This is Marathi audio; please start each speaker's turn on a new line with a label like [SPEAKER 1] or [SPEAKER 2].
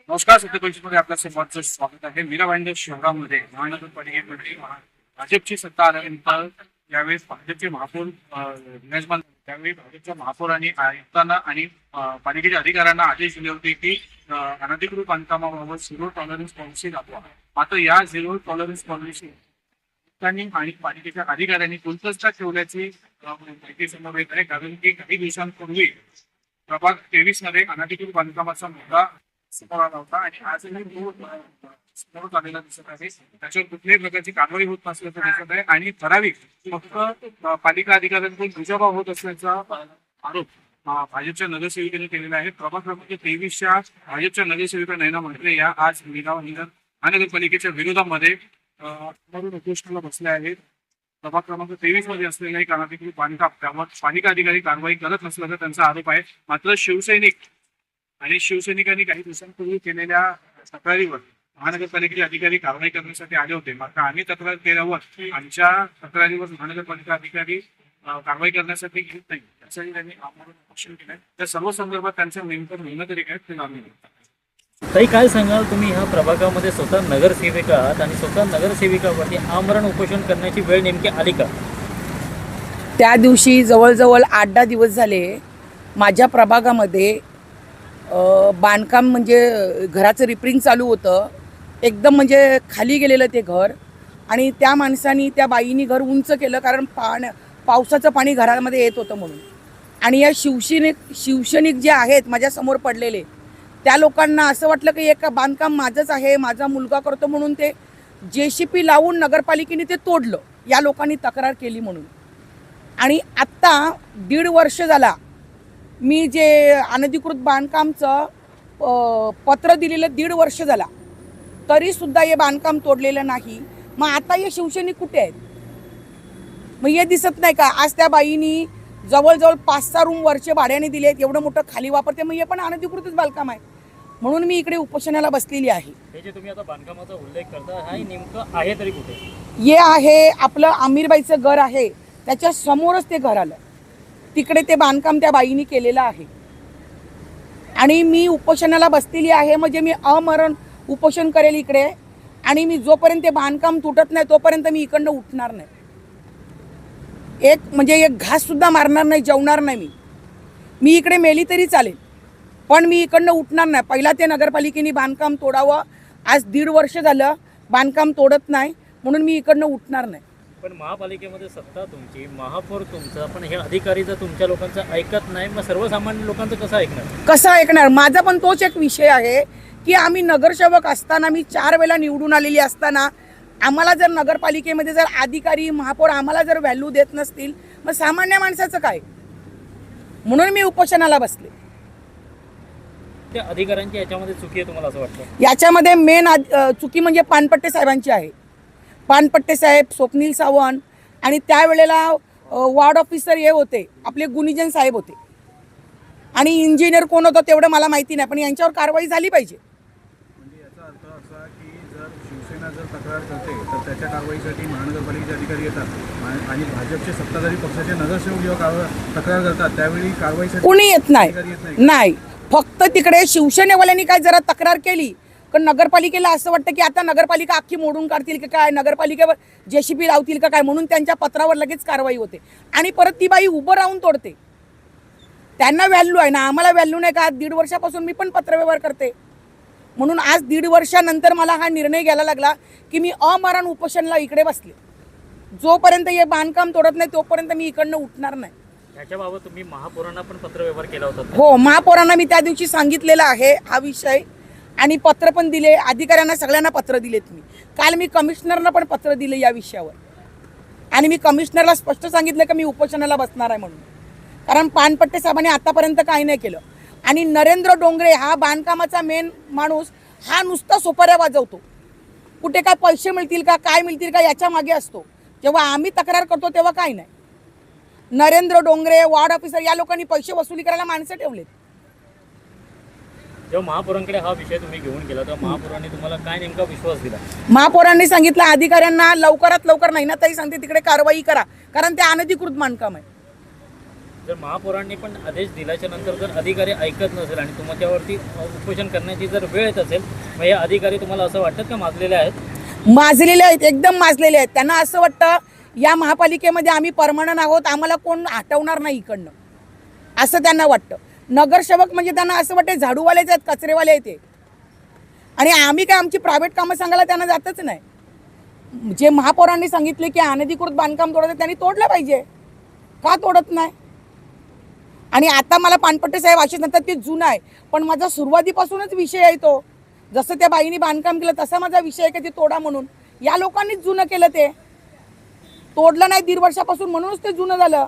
[SPEAKER 1] नमस्कार. सत्यपरिषदेमध्ये आपल्या सर्वांचं स्वागत आहे. मीरा भाईंदर शहरामध्ये महानगरपालिकेमध्ये भाजपची सत्ता आल्यानंतर यावेळेस भाजपचे महापौर विराजमान. त्यावेळी भाजपच्या महापौरांनी आयुक्तांना आणि पालिकेच्या अधिकाऱ्यांना आदेश दिले होते की अनधिकृत बांधकामाबाबत झिरो टॉलरन्स पॉलिसी राबवा. मात्र या झिरो टॉलरन्स पॉलिसी आणि पालिकेच्या अधिकाऱ्यांनी कुलतस्ता ठेवल्याची माहिती समोर येत आहे. कारण की काही दिवसांपूर्वी प्रभाग 23 मध्ये अनधिकृत बांधकामाचा मुद्दा समोर आला होता आणि आजही तो समोर आलेला दिसत आहे. त्याच्यावर कुठल्याही प्रकारची कारवाई होत नसल्याचं दिसत आहे आणि ठराविक फक्त पालिका अधिकाऱ्यांकडून दुजाभाव होत असल्याचा आरोप भाजपच्या नगरसेविकेने केलेला आहे. प्रभाग क्रमांक 23च्या भाजपच्या नगरसेविका नयना म्हटले या आज मीरा महानगरपालिकेच्या विरोधामध्ये उपोषणाला बसले आहेत. प्रभाग क्रमांक 23 मध्ये असलेल्या एक अनधिकृत बांधकाम त्यावर पालिका अधिकारी कारवाई करत नसल्याचा त्यांचा आरोप आहे. मात्र शिवसैनिक आणि शिवसैनिकांनी काही दिवसांपूर्वी केलेल्या तक्रारीवर महानगरपालिकेचे अधिकारी कारवाई करण्यासाठी आले होते. मात्र आम्ही तक्रार केल्यावर आमच्या तक्रारीवर महानगरपालिका अधिकारी कारवाई करण्यासाठी घेत नाही त्यासाठी त्यांनी आम्हाला उपोषण केलंय. त्या सर्व संदर्भात त्यांचं नेमकं म्हणणं तरी काय ते जाणून घेतलं.
[SPEAKER 2] ताई, काय सांगाल तुम्ही ह्या प्रभागामध्ये स्वतः नगरसेविका आहात आणि स्वतः नगरसेविकावरती आमरण उपोषण करण्याची वेळ नेमकी आली का?
[SPEAKER 3] त्या दिवशी जवळजवळ 8-10 दिवस झाले माझ्या प्रभागामध्ये बांधकाम म्हणजे घराचं रिपेरिंग चालू होतं. एकदम म्हणजे खाली गेलेलं ते घर आणि त्या माणसानी त्या बाईनी घर उंच केलं कारण पावसाचं पाणी घरामध्ये येत होतं म्हणून. आणि या शिवसैनिक जे आहेत माझ्यासमोर पडलेले त्या लोकांना असं वाटलं की एक बांधकाम माझंच आहे, माझा मुलगा करतो म्हणून ते JCP लावून नगरपालिकेने ते तोडलं. या लोकांनी तक्रार केली म्हणून. आणि आत्ता 1.5 वर्ष झाला मी जे अनधिकृत बांधकामचं पत्र दिलेलं 1.5 वर्ष झाला तरीसुद्धा हे बांधकाम तोडलेलं नाही. मग आता हे शिवसैनिक कुठे आहेत? मग हे दिसत नाही का? आज त्या बाईनी जवळजवळ 5-6 रूम वरचे भाड्याने दिले आहेत. एवढं मोठं खाली वापरते मग हे पण अनधिकृतच बांधकाम आहे. म्हणून मी इकडे उपोषणाला बसलेली आहे.
[SPEAKER 2] हे जे तुम्ही आता बांधकामाचा उल्लेख करता हा नेमकं आहे तरी कुठे?
[SPEAKER 3] हे आहे आपलं आमिरबाईचं घर आहे त्याच्या समोरच ते घर आलं. तिकडे ते बांधकाम त्या बाईनी केलेलं आहे आणि मी उपोषणाला बसलेली आहे. म्हणजे मी अमरण उपोषण करेल इकडे आणि मी जोपर्यंत ते बांधकाम तुटत नाही तोपर्यंत मी इकडनं उठणार नाही. एक घास सुद्धा मारणार नाही, जेवणार नाही. मी इकडे मेली तरी चालेल पण मी इकडनं उठणार नाही. पहिला ते नगरपालिकेने बांधकाम तोडावं. आज 1.5 वर्ष झालं बांधकाम तोडत नाही म्हणून मी इकडनं उठणार नाही.
[SPEAKER 2] पण महापालिकेमध्ये सत्ता तुमची, महापौर तुमचा, पण हे अधिकारी जर तुमच्या लोकांचं ऐकत नाही मग सर्वसामान्य लोकांचं कसं ऐकणार? माझा पण तोच एक विषय आहे की आम्ही नगरसेवक असताना मी 4 वेळा निवडून आलेली असताना आम्हाला जर नगरपालिकेमध्ये जर अधिकारी महापौर आम्हाला जर व्हॅल्यू देत नसतील मग सामान्य माणसाचं काय? म्हणून मी उपोषणाला बसले. त्या अधिकाऱ्यांची याच्यामध्ये चुकी आहे तुम्हाला असं वाटतं?
[SPEAKER 3] याच्यामध्ये मेन चुकी म्हणजे पानपट्टे साहेबांची आहे. पानपट्टे साहेब, स्वप्नील सावंत आणि त्यावेळेला वॉर्ड ऑफिसर हे होते आपले गुणीजन साहेब होते आणि इंजिनियर कोण होतं तेवढं मला माहिती नाही पण यांच्यावर कारवाई झाली पाहिजे.
[SPEAKER 4] म्हणजे याचा अर्थ असा की जर शिवसेना जर तक्रार करते तर त्याच्या कारवाईसाठी महानगरपालिकेचे अधिकारी येतात आणि भाजपचे सत्ताधारी पक्षाचे नगरसेवक जेव्हा तक्रार करतात त्यावेळी कारवाईसाठी
[SPEAKER 3] कोणी येत नाही. फक्त तिकडे शिवसेनेवाल्यांनी काय जरा तक्रार केली पण नगरपालिकेला असं वाटतं की आता नगरपालिका अख्खी मोडून काढतील का काय, नगरपालिकेवर JCP लावतील का काय म्हणून त्यांच्या पत्रावर लगेच कारवाई होते आणि परत ती बाई उभं राहून तोडते. त्यांना व्हॅल्यू आहे ना, आम्हाला व्हॅल्यू नाही का? 1.5 वर्षापासून मी पण पत्रव्यवहार करते म्हणून आज 1.5 वर्षानंतर मला हा निर्णय घ्यायला लागला की मी अमरण उपोषणाला इकडे बसले. जोपर्यंत हे बांधकाम तोडत नाही तोपर्यंत मी इकडनं उठणार नाही.
[SPEAKER 2] याच्याबाबत तुम्ही महापौरांना पण पत्रव्यवहार केला होता?
[SPEAKER 3] हो, महापौरांना मी त्या दिवशी सांगितलेलं आहे हा विषय आणि पत्र पण दिले. अधिकाऱ्यांना सगळ्यांना पत्र दिलेत. मी काल मी कमिशनरला पण पत्र दिले या विषयावर आणि मी कमिशनरला स्पष्ट सांगितलं की मी उपोषणाला बसणार आहे म्हणून. कारण पानपट्टे साहेबांनी आतापर्यंत काही नाही केलं आणि नरेंद्र डोंगरे हा बांधकामाचा मेन माणूस हा नुसता सुपाऱ्या वाजवतो. कुठे काय पैसे मिळतील का काय मिळतील का याच्या मागे असतो. जेव्हा आम्ही तक्रार करतो तेव्हा काही नाही. नरेंद्र डोंगरे, वॉर्ड ऑफिसर या लोकांनी पैसे वसुली करायला माणसं ठेवलेत.
[SPEAKER 2] जेव्हा महापौरांकडे हा विषय तुम्ही घेऊन गेला तर महापौरांनी तुम्हाला काय नेमका विश्वास दिला?
[SPEAKER 3] महापौरांनी सांगितलं अधिकाऱ्यांना लवकरात लवकर नाही ना ताई सांगते तिकडे कारवाई करा कारण ते अनधिकृत बांधकाम आहे.
[SPEAKER 2] जर महापौरांनी पण आदेश दिल्याच्या नंतर जर अधिकारी ऐकत नसेल आणि तुमच्यावरती उपोषण करण्याची जर वेळ येत असेल, मग हे अधिकारी तुम्हाला असं वाटतं का माजलेले आहेत?
[SPEAKER 3] माजलेले आहेत, एकदम माजलेले आहेत. त्यांना असं वाटतं या महापालिकेमध्ये आम्ही परमनंट आहोत, आम्हाला कोण हटवणार नाही इकडनं, असं त्यांना वाटतं. नगरसेवक म्हणजे त्यांना असं वाटतं झाडूवालेच आहेत, कचरेवाले आहेत ते. आणि आम्ही काय आमची प्रायव्हेट कामं सांगायला त्यांना जातच नाही. जे महापौरांनी सांगितले की अनधिकृत बांधकाम तोडायचं त्यांनी तोडलं पाहिजे, का तोडत नाही? आणि आता मला पानपट्टे साहेब असे म्हणतात ते जुनं आहे, पण माझा सुरुवातीपासूनच विषय आहे तो. जसं त्या बाईनी बांधकाम केलं तसा माझा विषय आहे की ते तोडा म्हणून. या लोकांनीच जुनं केलं, ते तोडलं नाही 1.5 वर्षापासून, म्हणूनच ते जुनं झालं.